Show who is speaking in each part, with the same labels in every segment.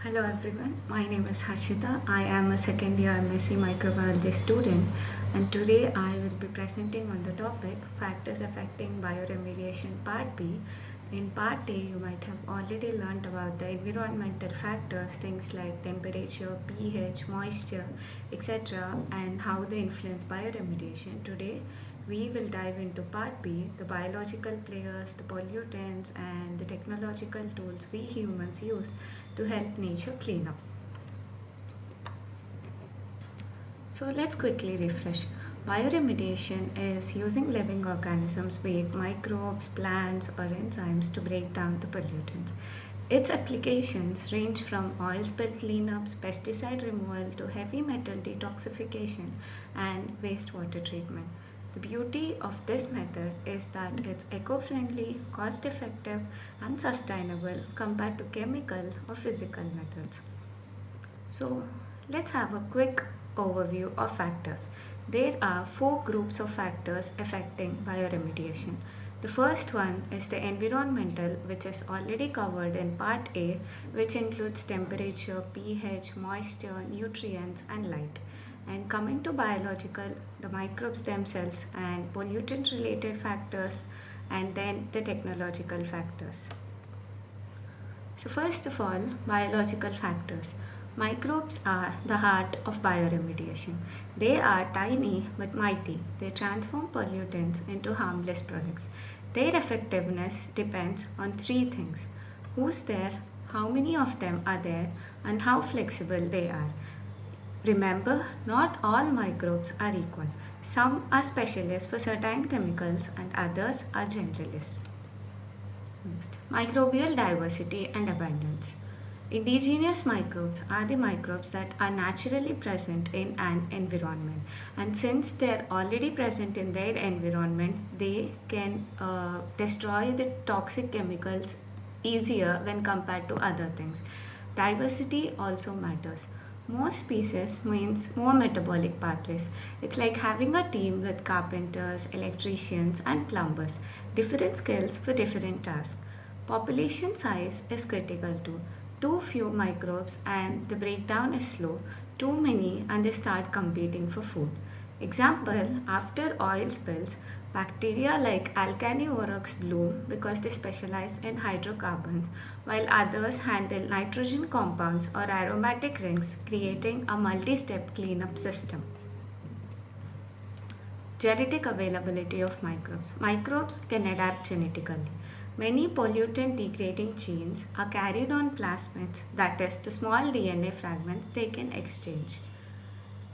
Speaker 1: Hello everyone, my name is Harshitha. I am a second year MSc Microbiology student, and today I will be presenting on the topic Factors Affecting Bioremediation Part B. In Part A, you might have already learned about the environmental factors, things like temperature, pH, moisture, etc., and how they influence bioremediation. Today, we will dive into Part B, the biological players, the pollutants, and the technological tools we humans use to help nature clean up. So let's quickly refresh. Bioremediation is using living organisms, be it microbes, plants, or enzymes, to break down the pollutants. Its applications range from oil spill cleanups, pesticide removal, to heavy metal detoxification and wastewater treatment. The beauty of this method is that it's eco-friendly, cost-effective, and sustainable compared to chemical or physical methods. So let's have a quick overview of factors. There are four groups of factors affecting bioremediation. The first one is the environmental, which is already covered in Part A, which includes temperature, pH, moisture, nutrients, and light. And coming to biological, the microbes themselves and pollutant related factors, and then the technological factors. So, first of all, biological factors. Microbes are the heart of bioremediation. They are tiny but mighty. They transform pollutants into harmless products. Their effectiveness depends on three things: who's there, how many of them are there, and how flexible they are. Remember, not all microbes are equal. Some are specialists for certain chemicals and others are generalists. Next, microbial diversity and abundance. Indigenous microbes are the microbes that are naturally present in an environment, and since they are already present in their environment, they can destroy the toxic chemicals easier when compared to other things. Diversity also matters. More species means more metabolic pathways. It's like having a team with carpenters, electricians, and plumbers, different skills for different tasks. Population size is critical too. Too few microbes and the breakdown is slow, too many and they start competing for food. Example, after oil spills, bacteria like Alcanivorous bloom because they specialize in hydrocarbons, while others handle nitrogen compounds or aromatic rings, creating a multi-step cleanup system. Genetic availability of microbes. Microbes can adapt genetically. Many pollutant degrading genes are carried on plasmids, that is, the small DNA fragments they can exchange.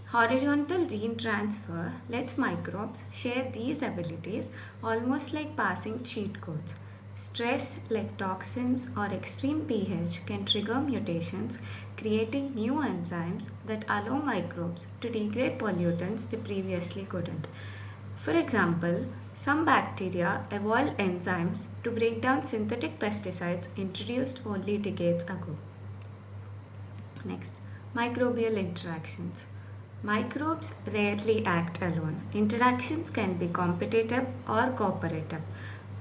Speaker 1: Horizontal gene transfer lets microbes share these abilities almost like passing cheat codes. Stress, like toxins or extreme pH, can trigger mutations, creating new enzymes that allow microbes to degrade pollutants they previously couldn't. For example, some bacteria evolved enzymes to break down synthetic pesticides introduced only decades ago. Next, microbial interactions. Microbes rarely act alone. Interactions can be competitive or cooperative.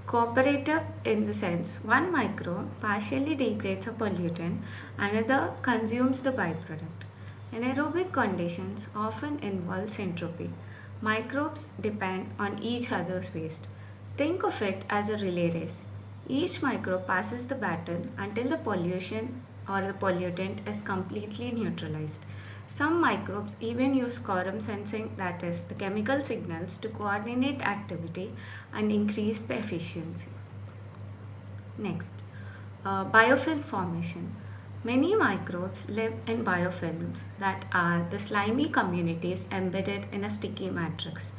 Speaker 1: Cooperative in the sense one microbe partially degrades a pollutant, another consumes the byproduct. Anaerobic conditions often involve entropy. Microbes depend on each other's waste. Think of it as a relay race. Each microbe passes the baton until the pollution or the pollutant is completely neutralized. Some microbes even use quorum sensing, that is, the chemical signals, to coordinate activity and increase the efficiency. Next, biofilm formation. Many microbes live in biofilms, that are the slimy communities embedded in a sticky matrix.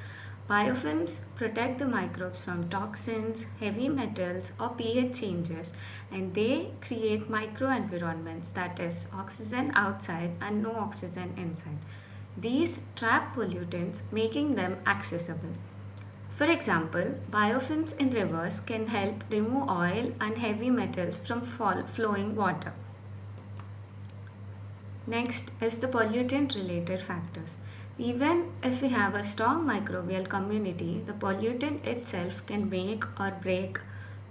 Speaker 1: Biofilms protect the microbes from toxins, heavy metals, or pH changes, and they create microenvironments, that is, oxygen outside and no oxygen inside. These trap pollutants, making them accessible. For example, biofilms in rivers can help remove oil and heavy metals from flowing water. Next is the pollutant related factors. Even if we have a strong microbial community, the pollutant itself can make or break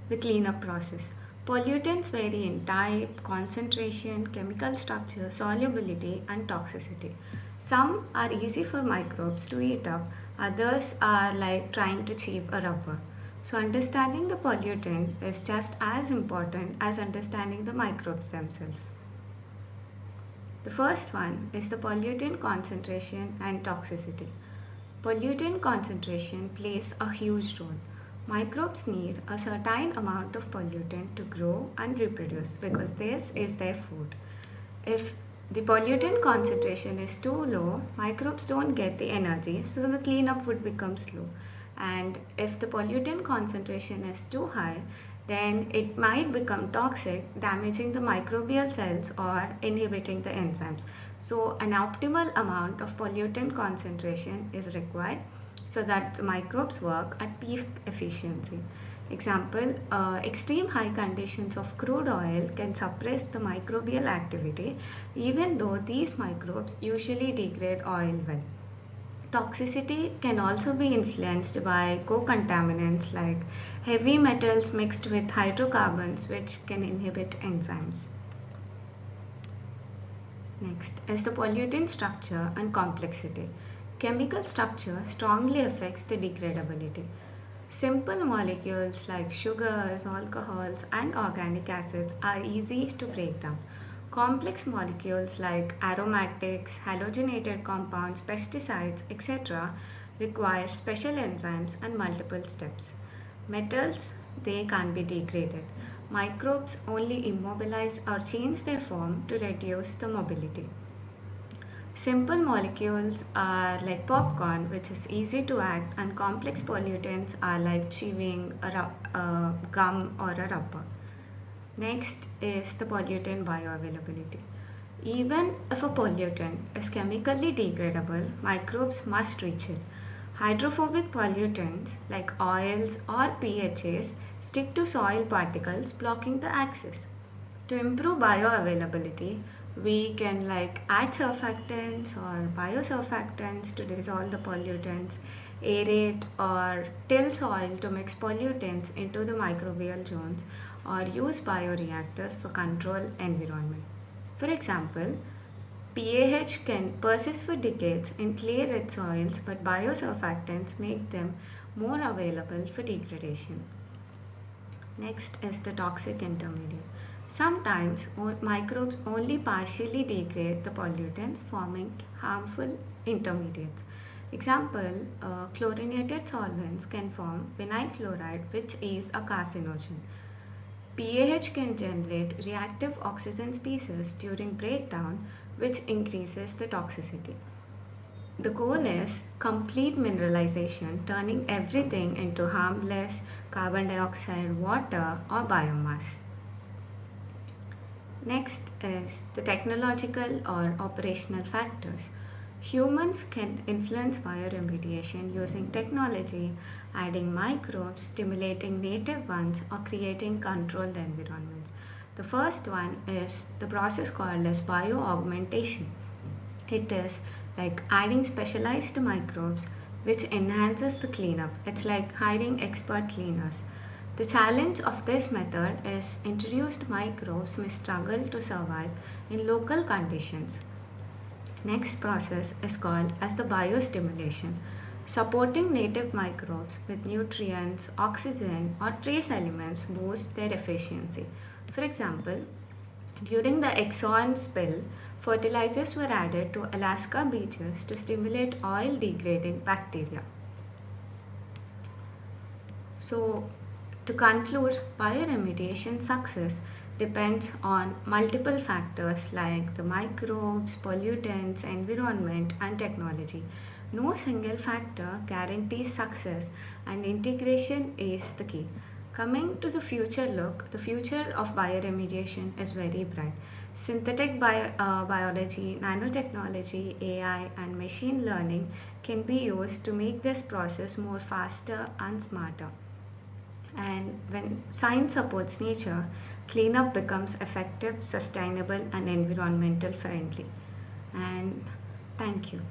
Speaker 1: the cleanup process. Pollutants vary in type, concentration, chemical structure, solubility, and toxicity. Some are easy for microbes to eat up, others are like trying to chew a rubber. So, understanding the pollutant is just as important as understanding the microbes themselves. The first one is the pollutant concentration and toxicity. Pollutant concentration plays a huge role. Microbes need a certain amount of pollutant to grow and reproduce because this is their food. If the pollutant concentration is too low, microbes don't get the energy, so the cleanup would become slow. And if the pollutant concentration is too high, then it might become toxic, damaging the microbial cells or inhibiting the enzymes. So, an optimal amount of pollutant concentration is required so that the microbes work at peak efficiency. Example, extreme high conditions of crude oil can suppress the microbial activity even though these microbes usually degrade oil well. Toxicity can also be influenced by co-contaminants like heavy metals mixed with hydrocarbons which can inhibit enzymes. Next is the pollutant structure and complexity. Chemical structure strongly affects the degradability. Simple molecules like sugars, alcohols, and organic acids are easy to break down. Complex molecules like aromatics, halogenated compounds, pesticides, etc. require special enzymes and multiple steps. Metals, they can't be degraded. Microbes only immobilize or change their form to reduce the mobility. Simple molecules are like popcorn, which is easy to act, and complex pollutants are like chewing a gum or a rubber. Next is the pollutant bioavailability. Even if a pollutant is chemically degradable, microbes must reach it. Hydrophobic pollutants like oils or PHAs stick to soil particles, blocking the access. To improve bioavailability, we can like add surfactants or biosurfactants to dissolve the pollutants, aerate or till soil to mix pollutants into the microbial zones, or use bioreactors for control environment. For example, PAH can persist for decades in clay-rich soils, but biosurfactants make them more available for degradation. Next is the toxic intermediate. Sometimes microbes only partially degrade the pollutants, forming harmful intermediates. Example, chlorinated solvents can form vinyl chloride, which is a carcinogen. PAH can generate reactive oxygen species during breakdown, which increases the toxicity. The goal is complete mineralization, turning everything into harmless carbon dioxide, water, or biomass. Next is the technological or operational factors. Humans can influence bioremediation using technology, adding microbes, stimulating native ones, or creating controlled environments. The first one is the process called as bioaugmentation. It is like adding specialized microbes which enhances the cleanup. It's like hiring expert cleaners. The challenge of this method is introduced microbes may struggle to survive in local conditions. Next process is called as the biostimulation, supporting native microbes with nutrients, oxygen, or trace elements boosts their efficiency. For example, during the Exxon spill, fertilizers were added to Alaska beaches to stimulate oil degrading bacteria. So, to conclude, bioremediation success depends on multiple factors like the microbes, pollutants, environment, and technology. No single factor guarantees success, and integration is the key. Coming to the future look, the future of bioremediation is very bright. Synthetic biology, nanotechnology, AI, and machine learning can be used to make this process more faster and smarter. And when science supports nature, cleanup becomes effective, sustainable, and environmental friendly. And thank you.